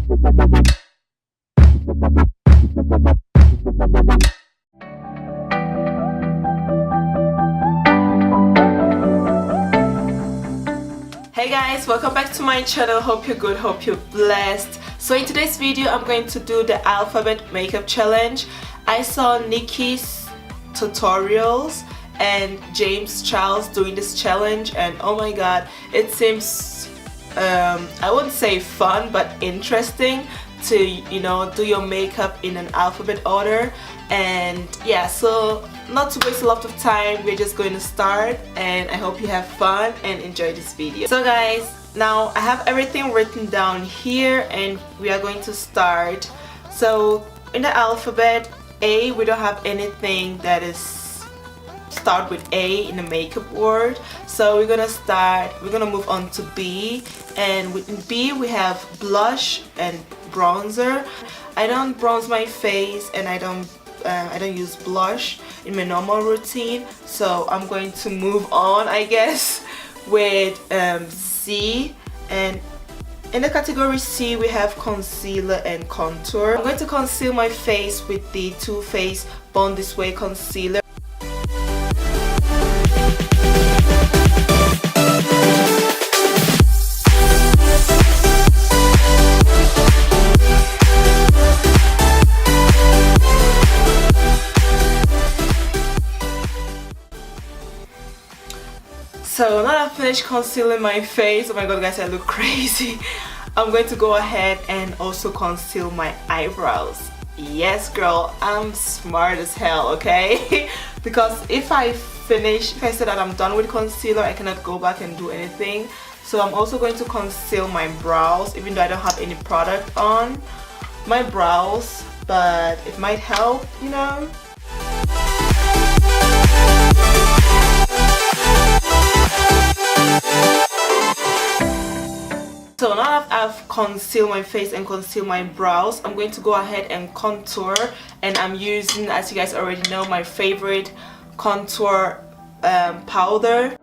Hey guys, welcome back to my channel. Hope you're good, hope you're blessed. So in today's video I'm going to do the alphabet makeup challenge. I saw Nikkie's tutorials and James Charles doing this challenge, and oh my god, it seems I wouldn't say fun but interesting to, you know, do your makeup in an alphabet order. And yeah, so not to waste a lot of time, we're just going to start, and I hope you have fun and enjoy this video. So guys, now I have everything written down here and we are going to start. So in the alphabet A, we don't have anything that is start with A in the makeup word, so we're gonna move on to B, and within B we have blush and bronzer. I don't bronze my face and I don't use blush in my normal routine, so I'm going to move on, I guess, with C. And in the category C we have concealer and contour. I'm going to conceal my face with the Too Faced Born This Way concealer. So now I've finished concealing my face. Oh my god guys, I look crazy. I'm going to go ahead and also conceal my eyebrows. Yes girl, I'm smart as hell, okay? Because if I say that I'm done with concealer, I cannot go back and do anything. So I'm also going to conceal my brows, even though I don't have any product on my brows, but it might help, you know. So now that I've concealed my face and concealed my brows, I'm going to go ahead and contour, and I'm using, as you guys already know, my favorite contour powder.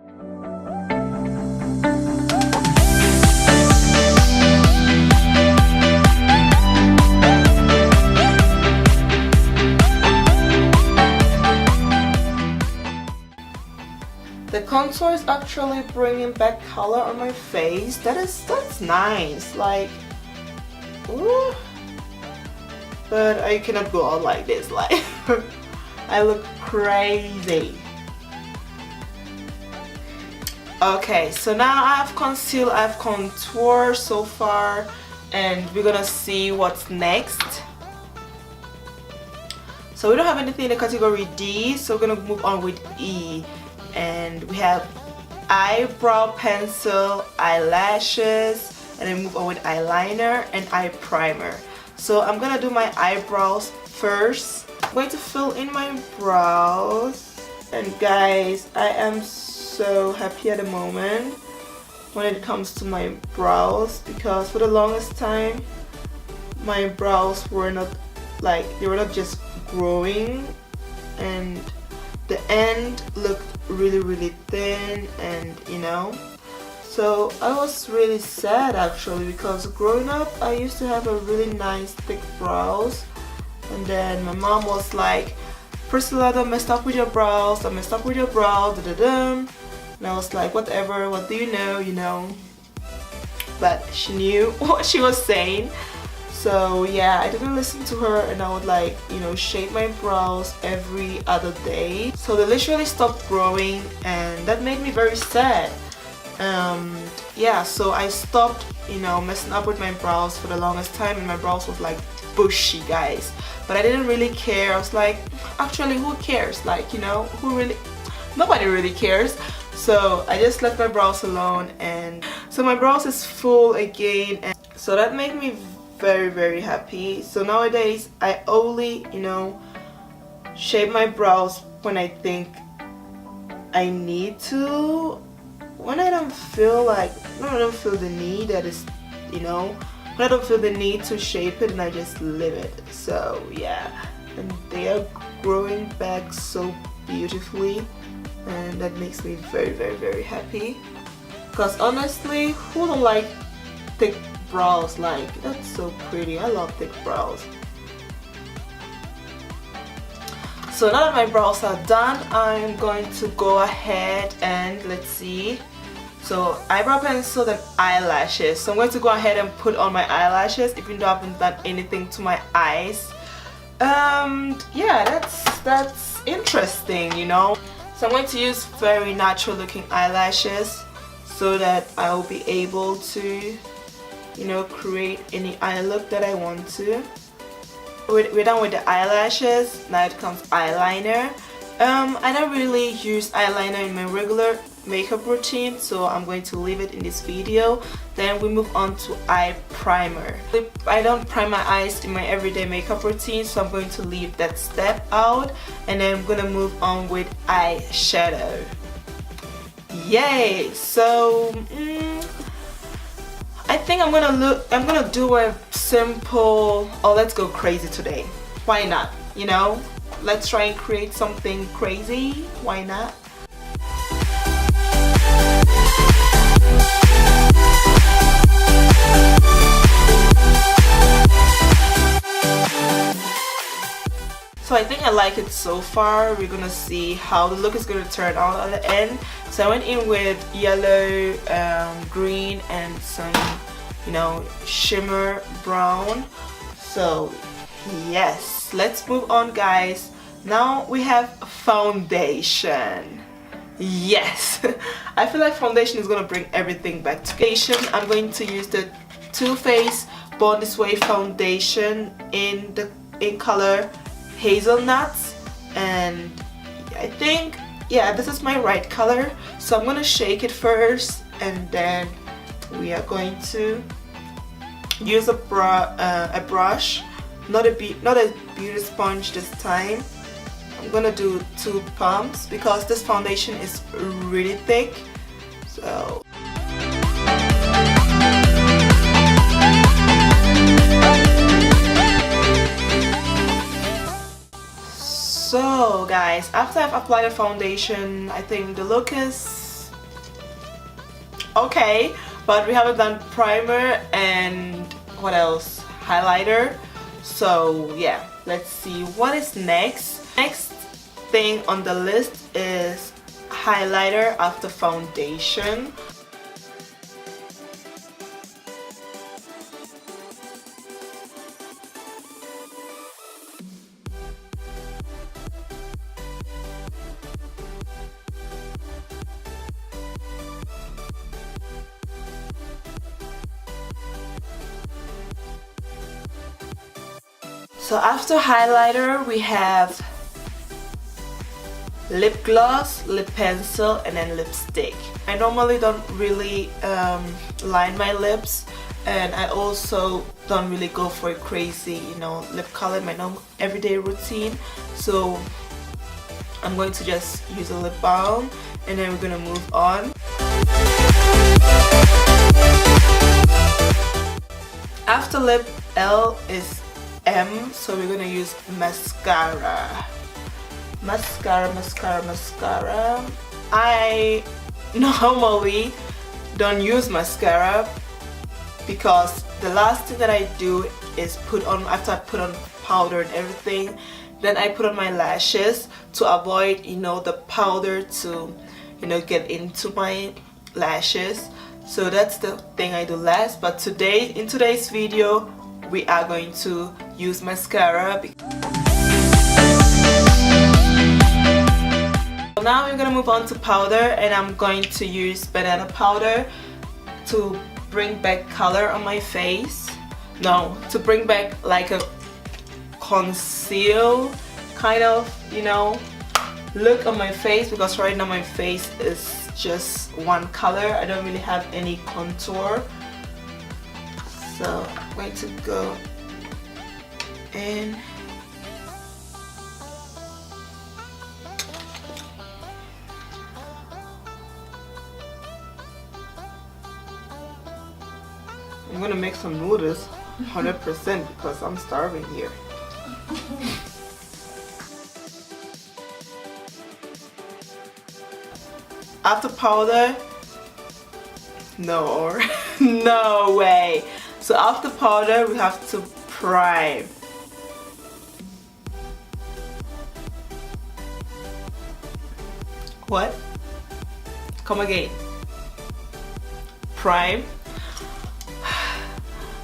The contour is actually bringing back color on my face. That's nice. Like, ooh. But I cannot go out like this. Like, I look crazy. Okay, so now I've concealed, I've contoured so far, and we're gonna see what's next. So we don't have anything in the category D, so we're gonna move on with E. And we have eyebrow pencil, eyelashes, and then move on with eyeliner and eye primer. So I'm gonna do my eyebrows first. I'm going to fill in my brows, and guys, I am so happy at the moment when it comes to my brows, because for the longest time my brows were not like, they were not just growing, and the end looked really thin, and you know, so I was really sad actually, because growing up I used to have a really nice thick brows, and then my mom was like, Priscilla, don't mess up with your brows, don't mess up with your brows, and I was like, whatever, what do you know, you know. But she knew what she was saying. So yeah, I didn't listen to her, and I would, like, you know, shape my brows every other day. So they literally stopped growing, and that made me very sad. Yeah, so I stopped, you know, messing up with my brows for the longest time, and my brows was like bushy, guys. But I didn't really care. I was like, actually, who cares? Like, you know, nobody really cares. So I just left my brows alone, and so my brows is full again, and so that made me very happy. So nowadays I only, you know, shape my brows when I think I need to. When I don't feel the need, that is, you know, when I don't feel the need to shape it, and I just leave it. So yeah, and they are growing back so beautifully, and that makes me very happy, because honestly, who don't like thick brows. Like, that's so pretty. I love thick brows. So now that my brows are done, I'm going to go ahead and let's see. So eyebrow pencil and eyelashes. So I'm going to go ahead and put on my eyelashes even though I haven't done anything to my eyes. Yeah, that's interesting, you know. So I'm going to use very natural looking eyelashes so that I will be able to, you know, create any eye look that I want to. We're done with the eyelashes. Now it comes eyeliner. I don't really use eyeliner in my regular makeup routine, so I'm going to leave it in this video. Then we move on to eye primer. I don't prime my eyes in my everyday makeup routine, so I'm going to leave that step out, and then I'm gonna move on with eyeshadow. Yay! So I think I'm gonna do a simple, oh, let's go crazy today. Why not? You know, let's try and create something crazy. Why not? So I think I like it so far. We're gonna see how the look is gonna turn out at the end. So I went in with yellow, green, and some, you know, shimmer brown. So yes, let's move on, guys. Now we have foundation. Yes, I feel like foundation is gonna bring everything back to foundation. I'm going to use the Too Faced Born This Way foundation in color hazelnuts, and I think, yeah, this is my right color. So I'm gonna shake it first, and then we are going to use a brush, not a beauty sponge this time. I'm gonna do 2 pumps because this foundation is really thick. So guys, after I've applied the foundation, I think the look is okay, but we haven't done primer and what else? Highlighter. So yeah, let's see what is next. Next thing on the list is highlighter after foundation. So after highlighter we have lip gloss, lip pencil, and then lipstick. I normally don't really line my lips, and I also don't really go for a crazy, you know, lip color in my everyday routine. So I'm going to just use a lip balm, and then we're gonna move on. After lip L is M, so we're gonna use mascara. Mascara. I normally don't use mascara because the last thing that I do is put on, after I put on powder and everything, then I put on my lashes to avoid, you know, the powder to, you know, get into my lashes. So that's the thing I do last. But today, in today's video, we are going to use mascara. Now we're gonna move on to powder, and I'm going to use banana powder to bring back color on my face. No, to bring back like a conceal kind of, you know, look on my face, because right now my face is just one color. I don't really have any contour. So I'm going to go in. I'm gonna make some noodles 100% because I'm starving here. After powder, no, no way. So after powder, we have to prime. What? Come again. Prime.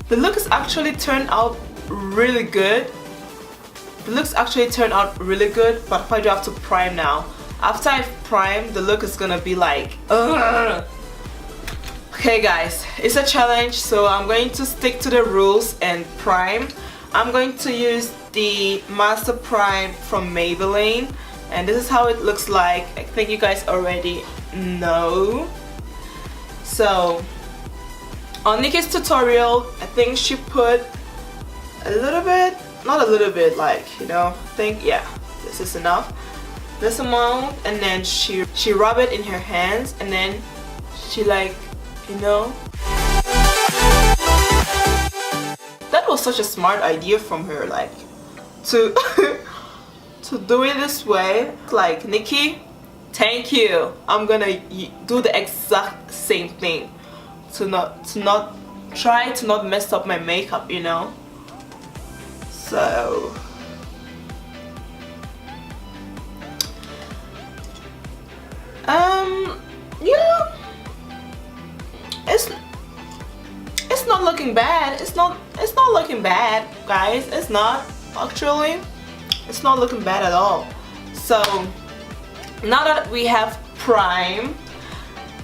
The looks actually turned out really good. The looks actually turned out really good, but I do have to prime now. After I've primed, the look is gonna be like, ugh. Okay guys, it's a challenge, so I'm going to stick to the rules and prime. I'm going to use the Master Prime from Maybelline, and this is how it looks like. I think you guys already know. So on Nikkie's tutorial, I think she put a little bit, not a little bit, like, you know, I think, yeah, this is enough, this amount, and then she rub it in her hands, and then she, like, you know, that was such a smart idea from her, like, to to do it this way. Like, Nikkie, thank you. I'm gonna do the exact same thing to not try to not mess up my makeup, you know. So yeah, it's not looking bad. It's not looking bad, guys. It's not, actually, it's not looking bad at all. So now that we have prime,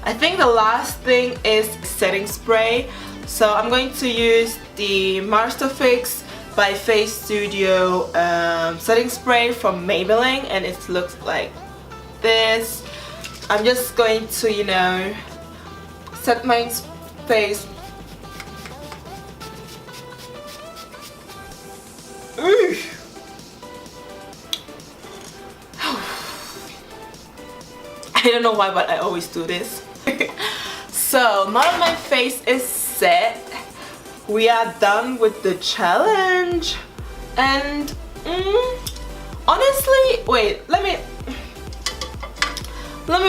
I think the last thing is setting spray. So I'm going to use the Master Fix by Face Studio setting spray from Maybelline, and it looks like this. I'm just going to, you know, set my face. I don't know why, but I always do this. So now that my face is set, we are done with the challenge. And honestly, wait, let me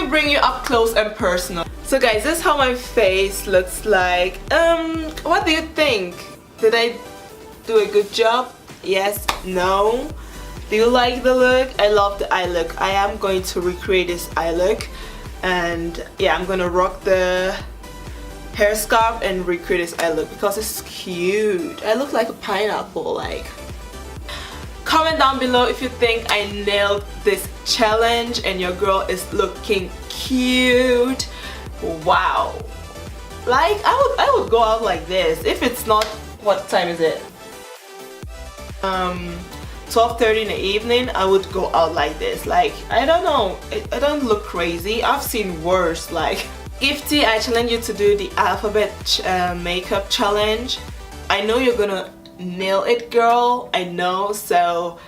bring you up close and personal. So guys, this is how my face looks like. What do you think? Did I do a good job? Yes? No? Do you like the look? I love the eye look. I am going to recreate this eye look, and yeah, I'm gonna rock the hair scarf and recreate this eye look because it's cute. I look like a pineapple, like. Comment down below if you think I nailed this challenge and your girl is looking cute. Wow. Like, I would go out like this if it's not, what time is it? 12:30 in the evening. I would go out like this. Like, I don't know, I don't look crazy. I've seen worse. Like, Gifty, I challenge you to do the alphabet makeup challenge. I know you're gonna nail it, girl. I know. So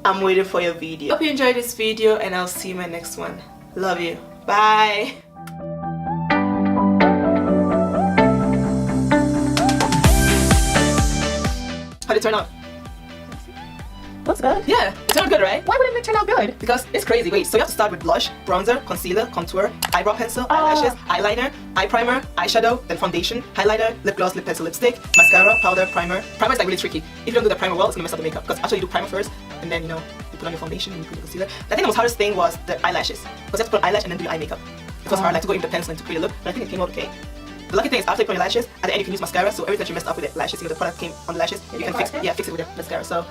I'm waiting for your video. Hope you enjoyed this video, and I'll see you in my next one. Love you. Bye. How'd it turn out? Looks good. Yeah, it turned out good, right? Why wouldn't it turn out good? Because it's crazy. Wait, so you have to start with blush, bronzer, concealer, contour, eyebrow pencil, eyelashes, eyeliner, eye primer, eyeshadow, then foundation, highlighter, lip gloss, lip pencil, lipstick, mascara, powder, primer. Primer is like really tricky. If you don't do the primer well, it's gonna mess up the makeup. Because actually you do primer first, and then, you know, you put on your foundation and you put the concealer. I think the most hardest thing was the eyelashes. Because you have to put on eyelash and then do your eye makeup. It was hard, like, to go in with the pencil and to create a look, but I think it came out okay. The lucky thing is after you put on your lashes, at the end you can use mascara, so everything that you messed up with the lashes, you know, the product came on the lashes, you can fix it with the mascara. So